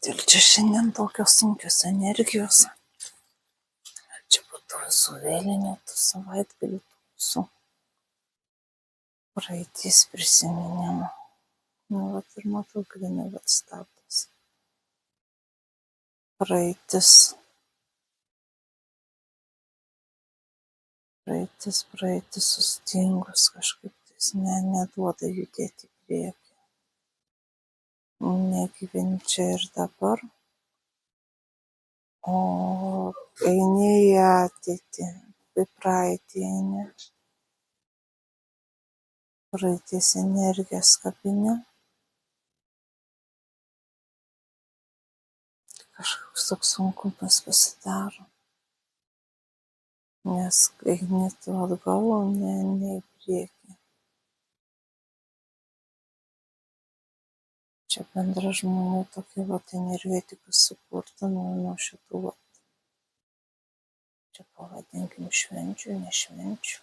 Kodėl čia šiandien tokios sunkios energijos? Čia po to visų vėlinių, tų savaitgalių, su praeities prisiminimu. Vat ir matau, grinai vat stabdas. Praeitis sustingus kažkaip tais neduoda judėti į priekį. Negyveni čia ir dabar, o eini į ateitį, į praeitį eini. Praeities energijas kabini. Kažkoks toks sunkumas pasidaro. Nes eini tu atgal, o ne į priekį. Čia bendra žmonių tokia vat energetika sukurta nuo šitų vat. Čia pavadinkim švenčių, nešvenčių.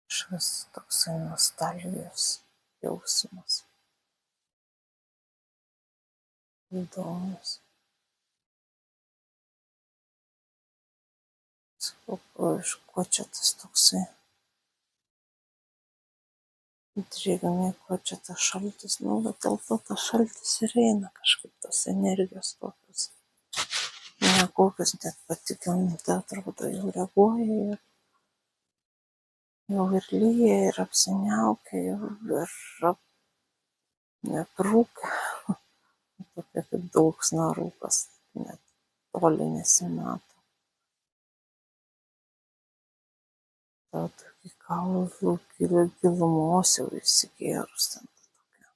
Kažkas toksai nostalgijos jausmas. Įdomus. Iš ko čia tas toksai drėgmė, ko čia tas šaltis, bet dėl to tas šaltis ir eina kažkaip tos energijos tokios. Nekokios, net pati gamta atrodo jau reaguoja ir jau ir lyja, ir apsiniaukia, jau ir neprūkia. Tokia kaip dulksna rūkas, net toli nesimato. Tokį kaulų gilumos jau įsigėrus ten tokia.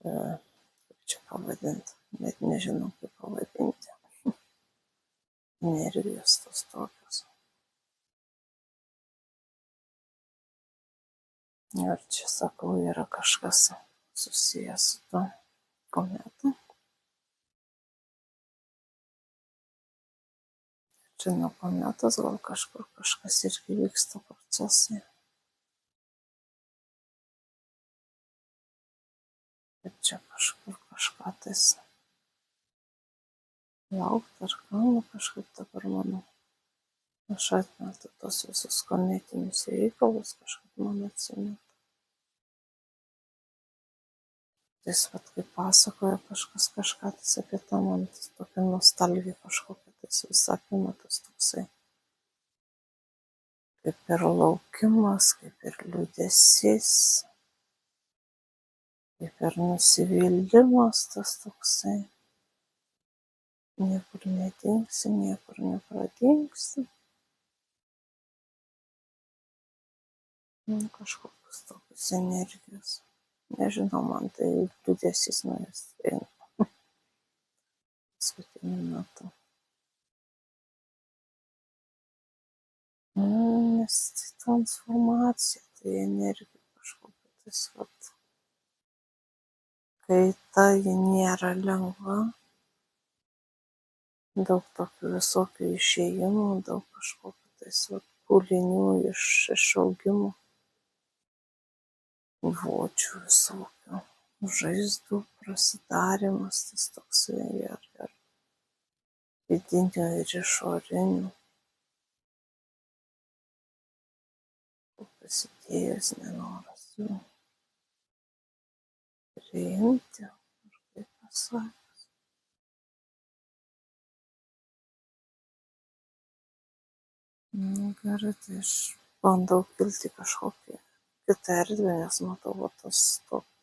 Kaip čia pavadinti, net nežinau kaip pavadinti. Energijos tos tokios. Ir čia sakau, yra kažkas susijęs su to kometa. Čia nuo kometos gal kažkur kažkas irgi vyksta procesai. Ir čia kažkur kažką tais laukti ar ką, kažkaip dabar manau. Aš atmetu tos visus kometinius reikalus, kažkaip man atsimeta. Tais vat kaip pasakoja kažkas kažką tais apie tą, man tas tokia nostalgija kažkokia tais vis apima tas toksai. Kaip ir laukimas, kaip ir liūdesys, kaip ir nusivylimas tas toksai. Niekur nedingsi, niekur nepradingsi. Kažkokius tokius energijos. Nežinau, man tai liūdesys nuo jos eina. Paskutiniu metu. Nes tai transformacija, tai energija kažkokia tais vat. Kaita, ji nėra lengva. Daug tokių visokių išėjimų, daug kažkokių tais vat pūlinių išaugimų. Vočių visokių, žaizdų prasidarimas, tas toksai ir vidinių ir išorinių. Pasidėjus nenoras jų priimti, ar kaip pasakęs. Gerai, tai aš bandau kilti kažkokį kitą erdvę, nes matau, va,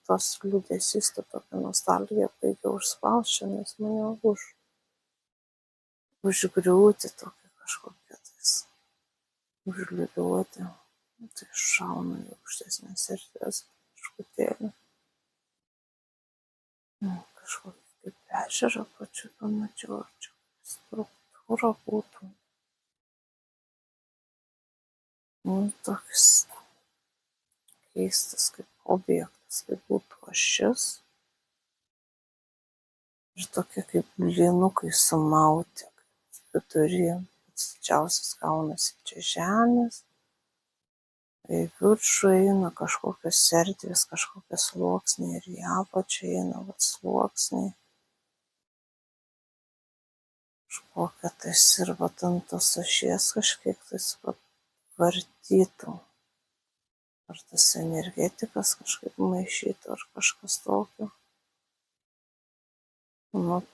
tas liūdesys, tokia nostalgija, baigia užspausti, nes mane užgriūti tokia kažkokia tais, užliūliuoti, tai šauna į aukštesnės erdvės kažkutėlį. Kažkokį kaip ežerą pačiu pamačiau, ar čia struktūra būtų. Toks keistas kaip objektas, kaip būtų ašis. Ir tokie kaip blynukai sumauti, vidury pats didžiausias gaunasi čia žemės, į viršų eina kažkokios erdvės, kažkokie sluoksniai ir į apačią eina sluoksniai. Kažkokia tais ir ant tos ašies kažkiek tais vartytų. Ar tas energetikas kažkaip maišytų, ar kažkas tokio.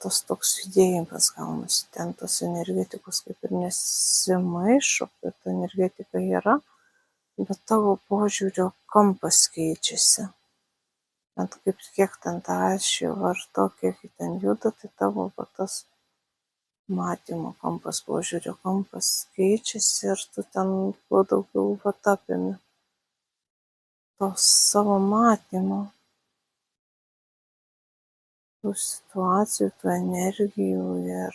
Tas toks judėjimas gaunasi, ten tos energetikos kaip ir nesimaišo, bet energetika yra, bet tavo požiūrio kampas keičiasi. Ant kiek ten tą ašį varto, kiek ten juda, tai tavo tas matymo kampas, požiūrio kampas keičiasi ir tu ten kuo daugiau apimi to savo matymo. Tų situacijų, tų energijų ir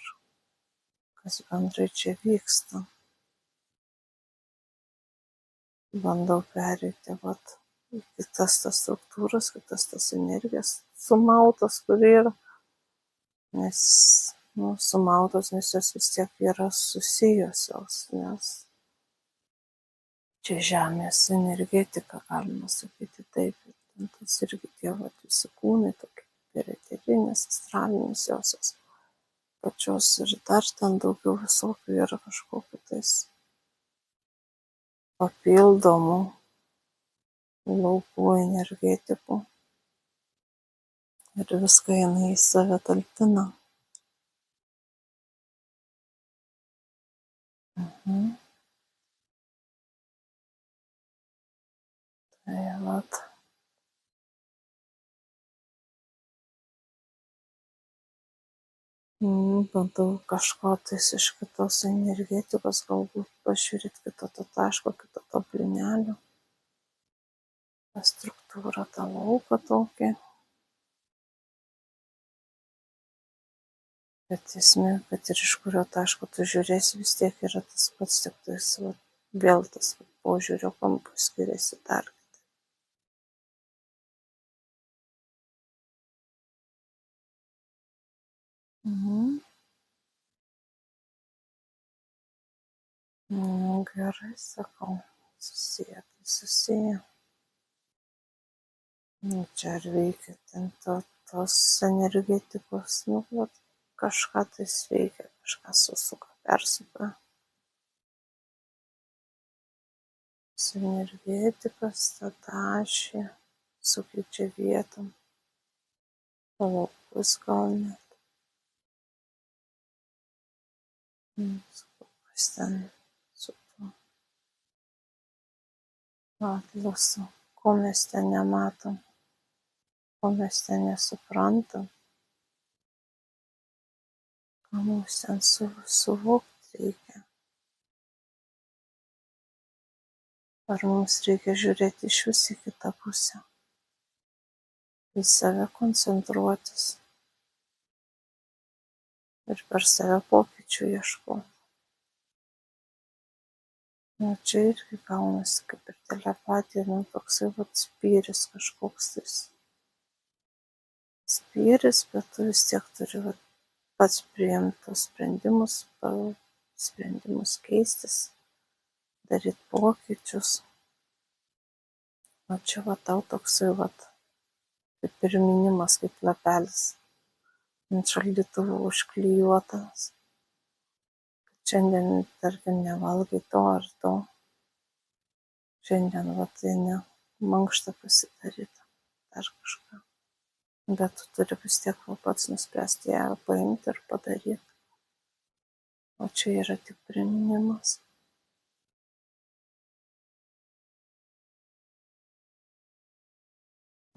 kas bendrai čia vyksta. Bandau pereiti į kitas tas struktūras, kitas tas energijas, sumautas, kur yra. Nes, sumautos, nes jos vis tiek yra susijusios, nes čia žemės energetika, galima sakyti taip. Tas irgi tie visi kūnai, tokie perieterinės, astralinės josios. Pačios ir dar ten daugiau visokių yra kažkokių tais papildomų laukų energetikų ir viską jinai į save talpina. Tai bandau kažko tais iš kitos energetikos, galbūt pažiūrėti kito to taško, kito to blinelio, tą struktūrą, tą lauką tokį. Bet esmė, kad ir iš kurio taško tu žiūrėsi, vis tiek yra tas pats, tik tais vėl tas požiūrio kampas skiriasi dar. Gerai, sakau, susiję, tai susiję. Čia ar veikia ten tos energetikos, kažką tais veikia, kažką susuka, persuka. Energetikas, tada ašį sukeičia vietom, laukus gal net. Kas ten su tuo atlasu, ko mes ten nematom, ko mes ten nesuprantam, ką mums ten suvokti reikia. Ar mums reikia žiūrėti išvis į kitą pusę, į save koncentruotis ir per save pokyčių ieškoti. Čia irgi gaunasi kaip ir telepatija, toksai spyris kažkoks tais. Spyris, bet tu vis tiek turi pats priimti tos sprendimus keistis, daryti pokyčius. O čia tau toksai kaip priminimas, kaip lapelis ant šaldytuvo užklijuotas. Šiandien, tarkim, nevalgai to ar to. Šiandien mankštą pasidaryti, dar kažką. Bet tu turi vis tiek pats nuspręsti ją paimti ir padaryti. O čia yra tik priminimas.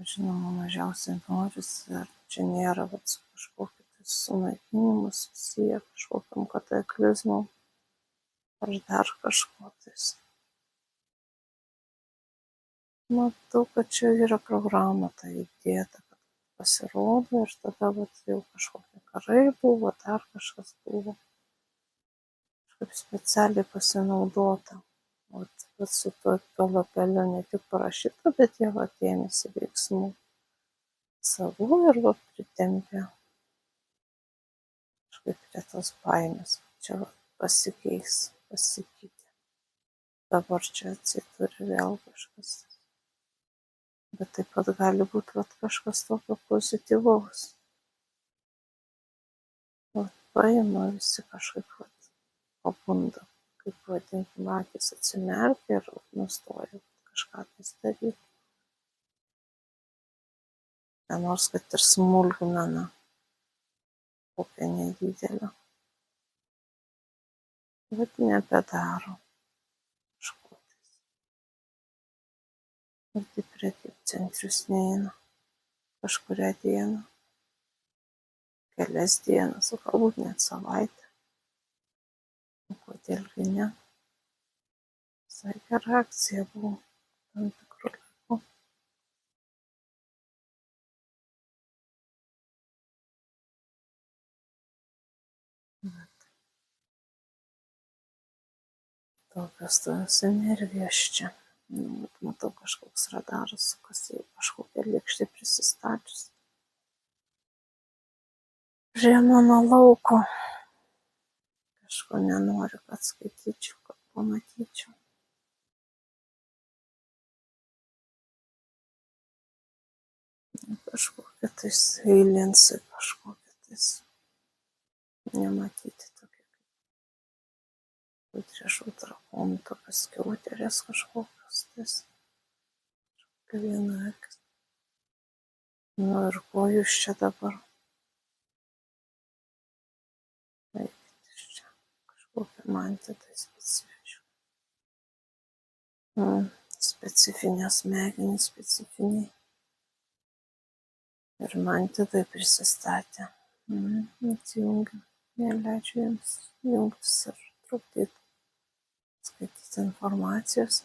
Žinoma, mažiausiai norisi, ar čia nėra su kažkokiu sunaikinimu susiję, kažkokiam kataklizmu, ar dar kažko tais. Matau, kad čia yra programa ta įdėta, kad pasirodo ir tada jau kažkokie karai buvo, dar kažkas buvo. Kažkaip specialiai pasinaudota. Su tuo lapeliu ne tik parašyta, bet jie ėmėsi veiksmų savų ir pritempė kažkaip prie tos baimės, čia pasikeitė. dabar čia atsiduri vėl kažkas. Bet taip pat gali būti vat, kažkas tokio pozityvaus. Vat, paima visi kažkaip vat, pabunda, kaip vadinkim, akis atsimerkia ir nustoja kažką daryti. Nors kad ir smulkmena kokia nedidelė. Bet nebedaro kažko. Ir į prekybcentrius neina kažkurią dieną, kelias dienas, o galbūt net savaitę. O kodėlgi ne? Visai gera akcija buvo tam tikrų laikų. Tokios tos energijos čia. Matau, kažkoks radaras sukasi, kažkokia lėkštė prisistačius prie mano lauko. Kažko nenoriu, kad skaityčiau, kad pamatyčiau. Kažkokie tais eilinsai, kažkokie tais nematyti tokie kaip driežų drakonų, tokios skiauterės kažkokios tais. Viena akis. Nu ir ko jūs čia dabar? Eikit iš čia. Kažkokia mantija tai specifiška. Specifinės smegenys, specifiniai. Ir mantija tai prisistatė. Atsijungia. Neleidžiu jiems jungtis ir trukdyti. Skaityti informacijos.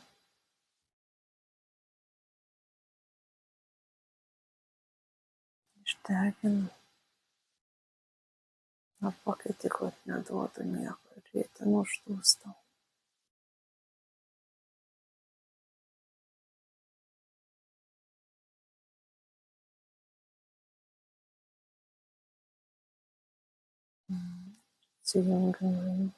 Išdeginu. Arba kai tik neduodu nieko ir jie ten uždūsta. Atsijunginu.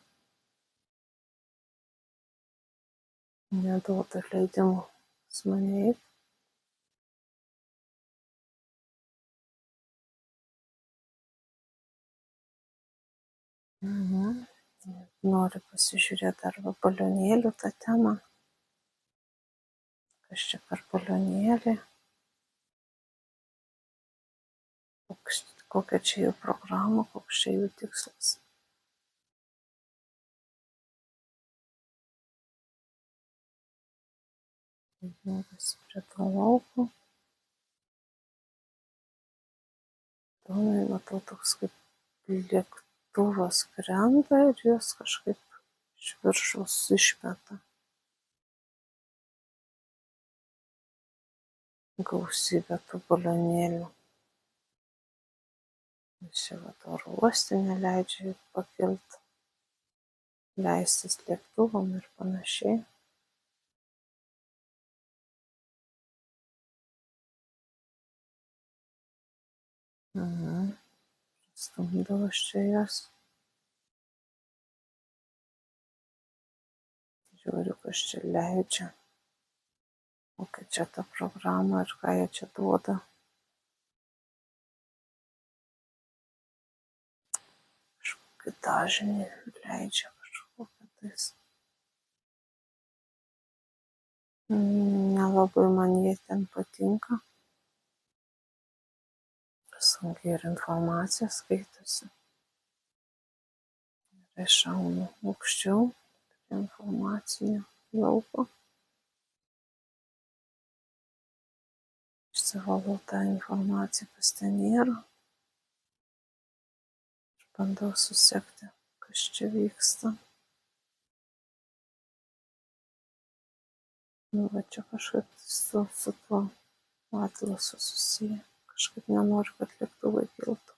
Neduodu leidimų pas mane eiti. Noriu pasižiūrėti dar balionėlių tą temą. Kas čia per balionėlį? Kokia čia jų programa, koks čia jų tikslas. Jungiasi prie to lauko. Matau toks kaip lėktuvas krenta ir jos kažkaip iš viršaus išmeta. Gausybė tų balionėlių. Čia oro uoste neleidžia pakilti, leistis lėktuvam ir panašiai. Stumdau aš čia jas. Žiūriu, kas čia leidžia. Kokia čia ta programa ir ką jie čia duoda. Kažkokį dažnį leidžia kažkokią tais. Nelabai man jie ten patinka. Sunkiai ir informacija skaitosi. Ir iššaunu aukščiau prie informacinio lauko. Išsivalau tą informaciją, kas ten yra. Ir bandau susekti, kas čia vyksta. Va čia kažkaip su tuo atlasu susiję. Kažkaip nenoriu, kad lėktuvai kiltų.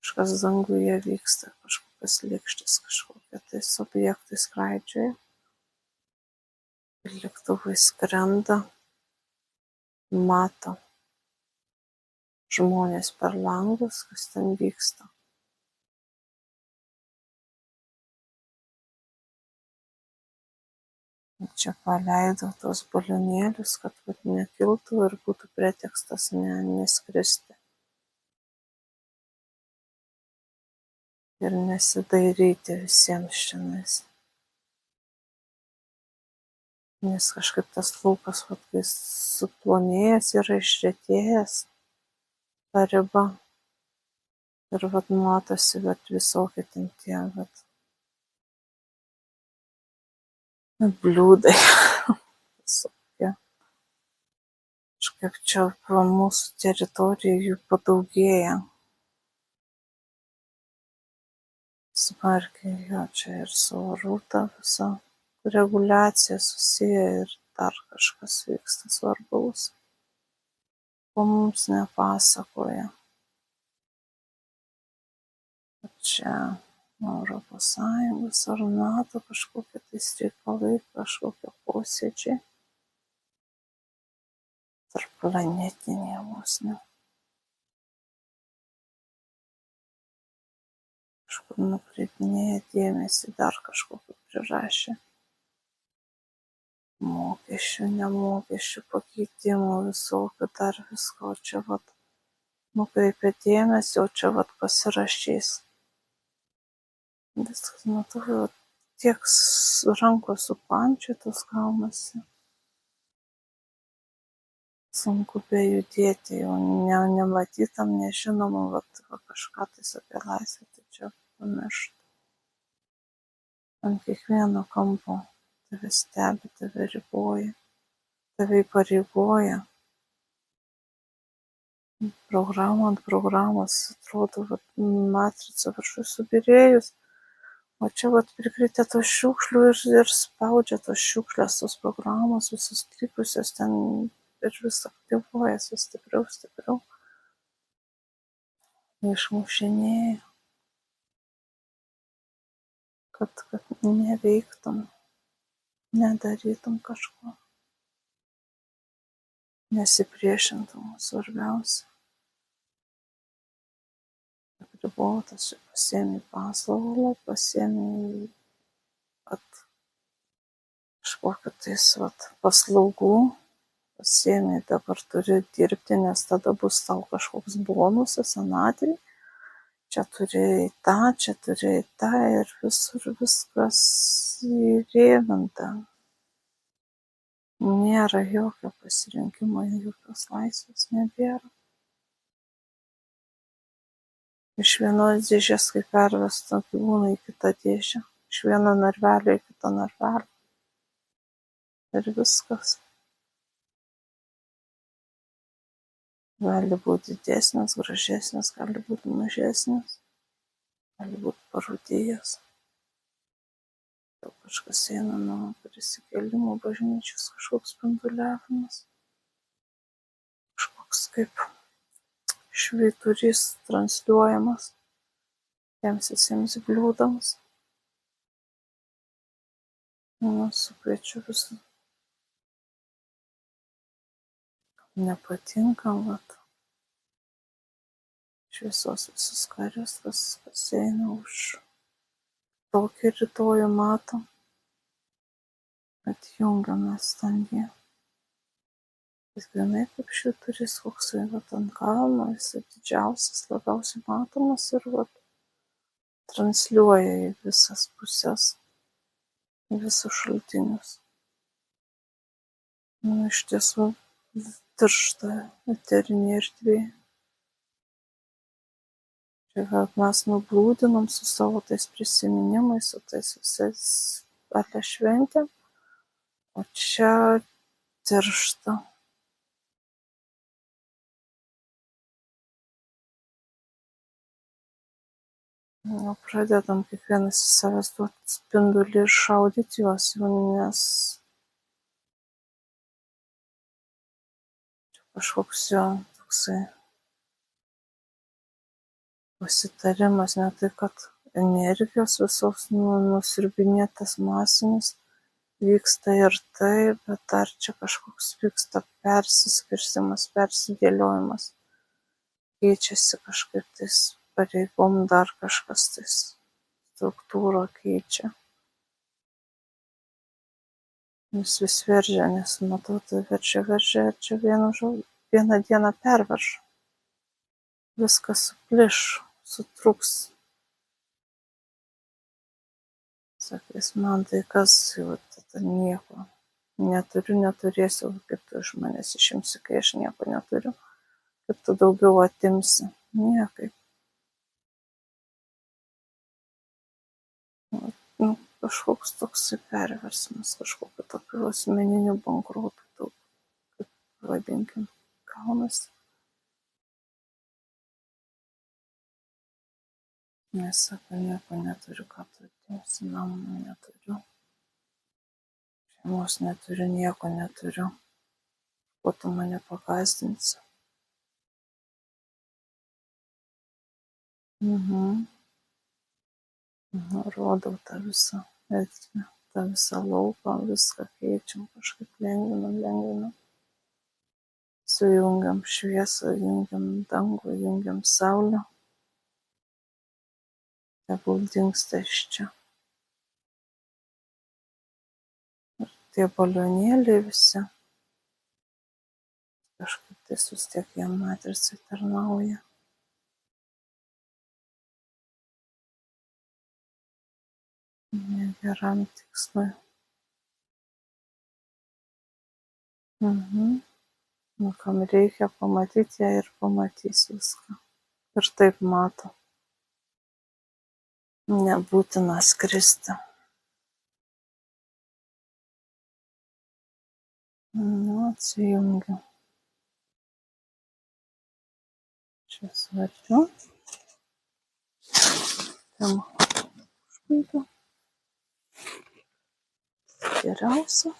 Kažkas danguje vyksta, kažkokios lėkštės, kažkokie tais objektai skraidžioja. Lėktuvai skrenda, mato žmonės per langus, kas ten vyksta. Čia paleidau tuos balionėlius, kad nekiltų ir būtų pretekstas neskristi. Ir nesidairyti visiems šiandien. Nes kažkaip tas laukas, kai suplonėjęs yra išretėjęs, ta riba. Ir matosi, visokie ten tie, bliūdai. Visokie. Kažkaip čia po mūsų teritoriją jų padaugėja. Smarkiai jo čia ir su orų ta visa reguliacija susiję ir dar kažkas vyksta svarbaus, ko mums nepasakoja. Čia Europos Sąjungos ar NATO kažkokie tais reikalai, kažkokie posėdžiai tarpplanetiniai vos ne. Kažkur nukreipinėja dėmesį, dar kažkokį prirašė. Mokesčių, nemokesčių pakeitimų, visokių dar visko, o čia nukreipia dėmesį, o čia pasirašys. Viskas, tiek rankos supančiotos gaunasi. Sunku bejudėti, jau nematytam, nežinomam, kažką tais apie laisvę, tai čia pamiršta. Ant kiekvieno kampo tave stebi, tave riboja, tave įpareigoja. Programa ant programos, atrodo, matrica viršui subyrėjus, o čia prikritę tos šiukšlių ir spaudžia tos šiukšlės, tos programos, visus likusios ten ir vis aktyvuojas, vis stipriau. Išmušinėja, kad neveiktum, nedarytum kažko, nesipriešintum, svarbiausia. Ribotas, pasiemi paslaugą, pasiemi kažkokiu tais paslaugų, pasiemi, dabar turi dirbti, nes tada bus tau kažkoks bonusas senatvėj. Čia turi tą ir visur viskas įrėminta. Nėra jokio pasirinkimo, jokios laisvės nebėra. Iš vienos dėžės, kaip pervesto gyvūną į kitą dėžę, iš vieno narvelio į kitą narvelį. Ir viskas. Gali būti didesnis, gražesnis, gali būti mažesnis, gali būti parūdijęs. Jau kažkas eina nuo prisikėlimo bažnyčios, kažkoks spinduliavimas, kažkoks kaip švyturys transliuojamas tiems visiems bliūdams. Sukviečiu visus. Nepatinka, šviesos visus karius, kas eina už tokį rytojų mato, atjungiamas ten jie. Jis grynai kaip švyturys, koksai ant kalno, jis didžiausias, labiausiai matomas ir transliuoja į visas puses, į visus šaltinius. Iš tiesų tiršta eterinė erdvė. Čia mes nublūdinom su savo tais prisiminimais, su tais visais apie šventėm, o čia tiršta. Pradedam kiekvienas į savęs duoti spindulį ir šaudyti juos, nes kažkoks jo toksai pasitarimas, ne tai, kad energijos visos nusiurbinėtas masinis vyksta ir tai, bet dar čia kažkoks vyksta persiskirstymas, persidėliojimas. Keičiasi kažkaip tais pareigom, dar kažkas tais struktūrą keičia. Jis vis veržia, nes matau, tai veržia ir čia vieną dieną perverš. Viskas supliš, sutrūks. Sakys, man tai kas, jau tada nieko. Neturėsiu, kaip tu iš manęs išimsi, kai aš nieko neturiu. Kaip tu daugiau atimsi. Niekaip. Nu, kažkoks toksai perversmas, kažkokiu tokiu asmeniniu bankrotu, daug, kaip vadinkim, gaunasi. Nes sako, nieko neturiu, ką tu atimsi, namų neturiu. Šeimos neturiu, nieko neturiu. Kuo tu mane pagąsdinsi? Rodau tą visą erdvę, tą visą lauką, viską keičiam, kažkaip lengvinam. Sujungiam šviesą, jungiam dangų, jungiam saulę. Tegul dingsta iš čia. Ir tie balionėliai visi, kažkaip tai vis tiek jam matricai tarnauja. Geram tikslui. Nu, kam reikia pamatyti ją ir pamatys viską. Ir taip mato. Nebūtina skristi. Nu, atsijungiu. Čia svarbiu. Ten užbaigiu. Geriausia.